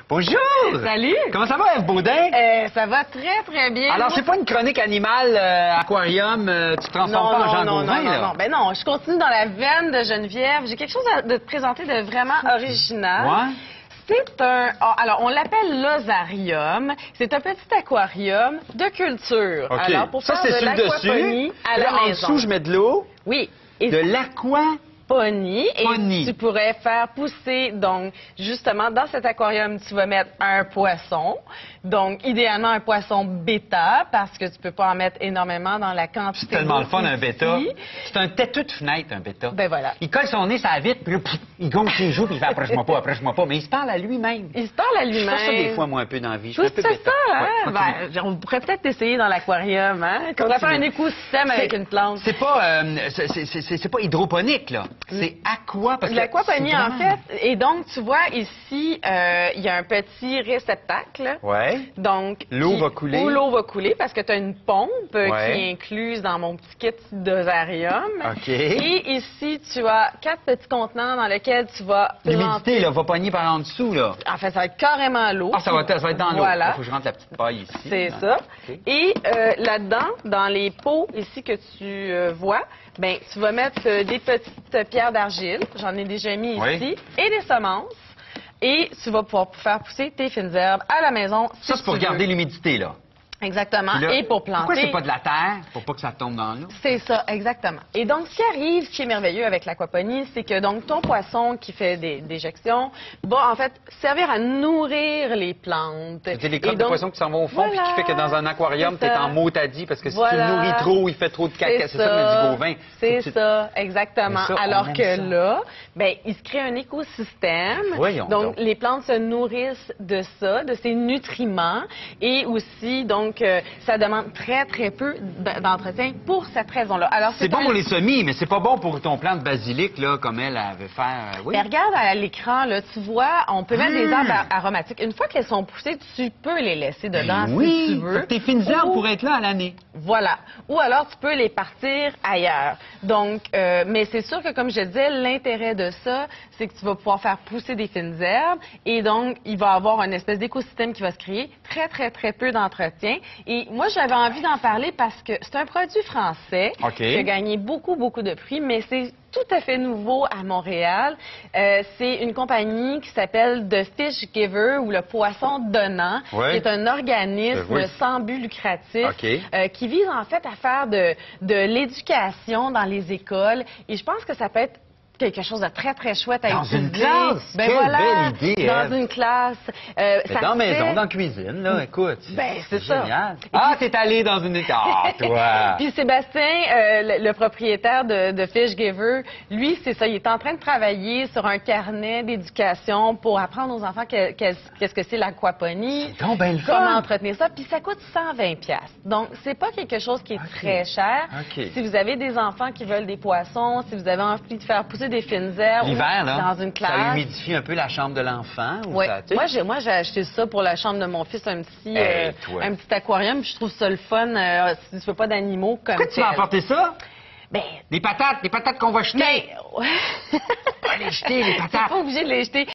Bonjour! Salut! Comment ça va, Ève Baudin? Ça va très, très bien. Alors, c'est pas une chronique animale, aquarium, tu te transformes pas en Jean Gauvin, là? Non. Ben non, je continue dans la veine de Geneviève. J'ai quelque chose à te présenter de vraiment original. Ouais? C'est un... Alors, on l'appelle l'osarium. C'est un petit aquarium de culture. OK. Alors, pour ça, faire c'est de sur le l'aquaponie dessus. à la Là, en maison. dessous, je mets de l'eau. Oui. Et De l'aquaponie. Et tu pourrais faire pousser, donc, justement, dans cet aquarium, tu vas mettre un poisson. Donc, idéalement, un poisson bêta, parce que tu peux pas en mettre énormément dans la quantité. C'est tellement le fun, un ici. bêta. C'est un têteux de fenêtre, un bêta. Ben voilà. Il colle son nez, ça va vite, puis là, il gonfle ses joues, puis il fait approche-moi pas. Mais il se parle à lui-même. Il se parle à lui-même. Je fais ça des fois, moi, un peu dans la vie. Je Toi, suis un tu peu fais ça, bêta. hein? Ouais, Ben, on pourrait peut-être essayer dans l'aquarium, hein? On pourrait faire un écosystème avec une plante. C'est pas hydroponique, là. C'est aqua, parce que L'aquaponie, c'est en vraiment- fait, et donc, tu vois, ici, il y a un petit réceptacle. Ouais. Donc, L'eau va couler. Où l'eau va couler parce que tu as une pompe Ouais. qui est incluse dans mon petit kit d'osarium. OK. Et ici, tu as 4 petits contenants dans lesquels tu vas L'humidité, là, va pogner par en dessous, là. En fait, ça va être carrément l'eau. Ah, ça va être dans l'eau. Voilà. Il faut que je rentre la petite paille ici. C'est là. ça. OK. Et là-dedans, dans les pots ici que tu vois, ben tu vas mettre des petites pierres d'argile. J'en ai déjà mis Oui. ici. Et des semences. Et tu vas pouvoir faire pousser tes fines herbes à la maison. Ça, c'est pour tu veux. garder l'humidité, là. Exactement. Puis là, Et pour planter. Pourquoi c'est pas de la terre? Pour pas que ça tombe dans l'eau? C'est ça, exactement. Et donc, ce qui arrive, ce qui est merveilleux avec l'aquaponie, c'est que donc ton poisson qui fait des déjections va en fait servir à nourrir les plantes. C'était les Et crottes de donc, poisson qui s'en vont au fond, puis qui fait que dans un aquarium, c'est t'es ça. en motadie, parce que si tu Voilà. le nourris trop, il fait trop de caca. C'est ça que me dit Gauvin. C'est Faut que tu- ça, exactement. Mais ça, on Alors aime que ça. là, ben, il se crée un écosystème. Voyons donc, donc. les plantes se nourrissent de ça, de ces nutriments. Et aussi, donc, ça demande très, très peu d'entretien pour cette raison-là. Alors, C'est bon un- pour les semis, mais c'est pas bon pour ton plant de basilic, là, comme elle veut faire. Oui. Ben, regarde à l'écran, là, tu vois, on peut mettre des herbes aromatiques. Une fois qu'elles sont poussées, tu peux les laisser dedans Ben oui. si tu veux. Fait que tes fines herbes Ou- pourraient être là à l'année. Voilà. Ou alors, tu peux les partir ailleurs. Donc, mais c'est sûr que, comme je disais, l'intérêt de ça, c'est que tu vas pouvoir faire pousser des fines herbes et donc, il va y avoir une espèce d'écosystème qui va se créer. Très, très, très peu d'entretien. Et moi, j'avais envie d'en parler parce que c'est un produit français OK. qui a gagné beaucoup, beaucoup de prix, mais c'est tout à fait nouveau à Montréal. C'est une compagnie qui s'appelle The Fish Giver ou le poisson donnant, Ouais. qui est un organisme Oui. sans but lucratif OK. qui vise en fait à faire de l'éducation dans les écoles. Et je pense que ça peut être quelque chose de très, très chouette à Dans utiliser. une classe? Ben Quelle voilà, belle idée, dans Ève. une classe. Mais Ça dans la se maison, fait- dans la cuisine, là, écoute. Ben, c'est ça. Génial. Ah, t'es allé dans une... Ah, toi! Puis Sébastien, le propriétaire de Fish Giver, lui, c'est ça, il est en train de travailler sur un carnet d'éducation pour apprendre aux enfants qu'est-ce que c'est l'aquaponie, C'est donc ben le comment fun. entretenir ça, puis ça coûte 120 $. Donc, c'est pas quelque chose qui est très cher. OK. Si vous avez des enfants qui veulent des poissons, si vous avez envie de faire pousser des fines herbes, L'hiver, ou là, dans une classe. ça humidifie un peu la chambre de l'enfant. ou Oui. ça, tu sais? Moi, j'ai acheté ça pour la chambre de mon fils, un petit, Hey, toi. un petit aquarium. Puis je trouve ça le fun si tu veux pas d'animaux comme Pourquoi tu m'as tel. apporté ça? Ben, Des patates qu'on va jeter. mais... On va les jeter, les T'es patates. pas obligé de les jeter.